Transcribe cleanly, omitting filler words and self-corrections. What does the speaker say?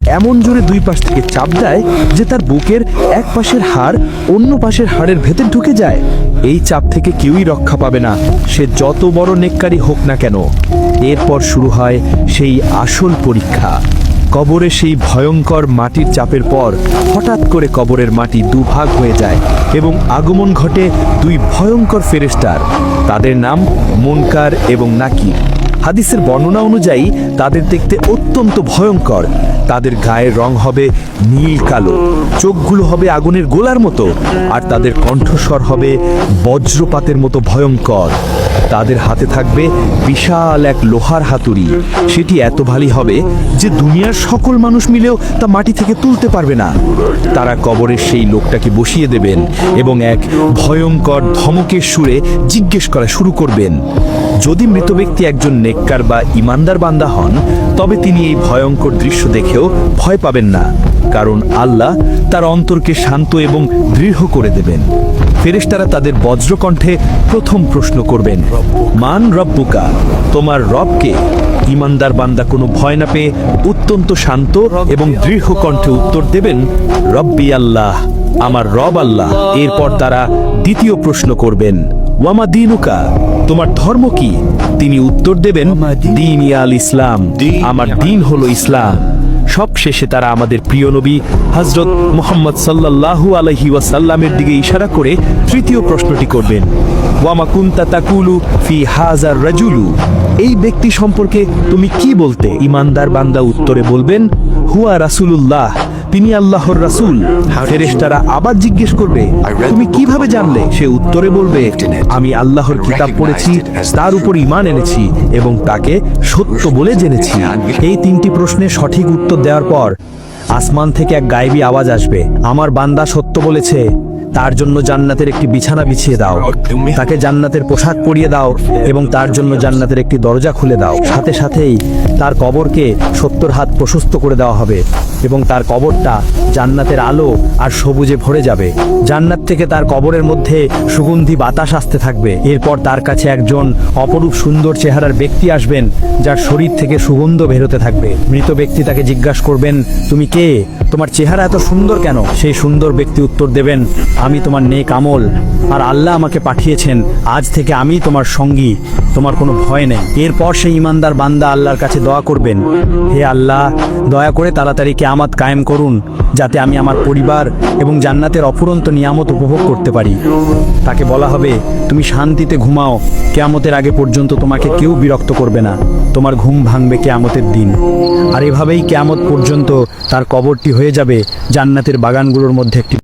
এমন জোরে দুই পাশ থেকে চাপ দেয় যে তার বুকের এক পাশের হাড় অন্য পাশের হাড়ের ভেতর ঢুকে যায়। এই চাপ থেকে কেউই রক্ষা পাবে না, সে যত বড় নেককারী হোক না কেন। এরপর শুরু হয় সেই আসল পরীক্ষা। কবরে সেই ভয়ঙ্কর মাটির চাপের পর হঠাৎ করে কবরের মাটি দুভাগ হয়ে যায় এবং আগমন ঘটে দুই ভয়ঙ্কর ফেরেশতার। তাদের নাম মুনকার এবং নাকির। হাদিসের বর্ণনা অনুযায়ী তাদের দেখতে অত্যন্ত ভয়ঙ্কর। তাদের গায়ের রং হবে নীল কালো, চোখগুলো হবে আগুনের গোলার মতো, আর তাদের কণ্ঠস্বর হবে বজ্রপাতের মতো ভয়ঙ্কর। তাদের হাতে থাকবে বিশাল এক লোহার হাতুড়ি। সেটি এত ভারী হবে যে দুনিয়ার সকল মানুষ মিলেও তা মাটি থেকে তুলতে পারবে না। তারা কবরের সেই লোকটাকে বসিয়ে দেবেন এবং এক ভয়ঙ্কর ধমকের সুরে জিজ্ঞেস করা শুরু করবেন। যদি মৃত ব্যক্তি একজন নেককার বা ইমানদার বান্দা হন, তবে তিনি এই ভয়ঙ্কর দৃশ্য দেখেও ভয় পাবেন না, কারণ আল্লাহ তার অন্তরকে শান্ত এবং দৃঢ় করে দেবেন। ফেরেশতারা তাদের বজ্রকণ্ঠে প্রথম প্রশ্ন করবেন, মান রব্বুকা, তোমার রবকে? ইমানদার বান্দা কোনো ভয় না পেয়ে অত্যন্ত শান্ত এবং দৃঢ় কণ্ঠে উত্তর দেবেন, রব্বি আল্লাহ, আমার রব আল্লাহ। এরপর তারা দ্বিতীয় প্রশ্ন করবেন, ওয়ামা দিনুকা, তোমার ধর্ম কি? তিনি উত্তর দেবেন, দিন ইয়াল ইসলাম, আমার দিন হলো ইসলাম। সব শেষে তারা আমাদের প্রিয় নবী হযরত মুহাম্মদ সাল্লাল্লাহু আলাইহি ওয়াসাল্লামের দিকে ইশারা করে তৃতীয় প্রশ্নটি করবেন, ওয়ামা কুনতা তাকুলু ফি হাযার রাজুলু, এই ব্যক্তি সম্পর্কে তুমি কি বলতে? ইমানদার বান্দা উত্তরে বলবেন, হুয়া রাসূলুল্লাহ, তিনি আল্লাহর রাসূল। ফেরেশতারা আবার জিজ্ঞেস করবে, তুমি কিভাবে জানলে? সে উত্তরে বলবে, আমি আল্লাহর কিতাব পড়েছি, তার উপর ঈমান এনেছি এবং তাকে সত্য বলে জেনেছি। এই তিনটি প্রশ্নের সঠিক উত্তর দেওয়ার পর আসমান থেকে এক গায়েবী আওয়াজ আসবে, আমার বান্দা সত্য বলেছে, তার জন্য জান্নাতের একটি বিছানা বিছিয়ে দাও, তাকে জান্নাতের পোশাক পরিয়ে দাও এবং তার জন্য জান্নাতের একটি দরজা খুলে দাও। সাথে সাথেই তার কবরকে 70 হাত প্রশস্ত করে দেওয়া হবে এবং তার কবরটা জান্নাতের আলো আর সবুজে ভরে যাবে। জান্নাত থেকে তার কবরের মধ্যে সুগন্ধি বাতাস আসতে থাকবে। এরপর তার কাছে একজন অপরূপ সুন্দর চেহারার ব্যক্তি আসবেন, যার শরীর থেকে সুগন্ধ বেরোতে থাকবে। মৃত ব্যক্তি তাকে জিজ্ঞাসা করবেন, তুমি কে? তোমার চেহারা এত সুন্দর কেন? সেই সুন্দর ব্যক্তি উত্তর দেবেন, আমি তোমার নেক আমল, আর আল্লাহ আমাকে পাঠিয়েছেন, আজ থেকে আমি তোমার সঙ্গী, তোমার কোনো ভয় নেই। এরপর সেই ইমানদার বান্দা আল্লাহর কাছে দোয়া করবেন, হে আল্লাহ, দয়া করে তাড়াতাড়ি কিয়ামত কায়েম করুন, যাতে আমি আমার পরিবার এবং জান্নাতের অফুরন্ত নিয়ামত উপভোগ করতে পারি। তাকে বলা হবে, তুমি শান্তিতে ঘুমাও, কিয়ামতের আগে পর্যন্ত তোমাকে কেউ বিরক্ত করবে না, তোমার ঘুম ভাঙবে কিয়ামতের দিন। আর এভাবেই কিয়ামত পর্যন্ত তার কবরটি হয়ে যাবে জান্নাতের বাগানগুলোর মধ্যে একটি।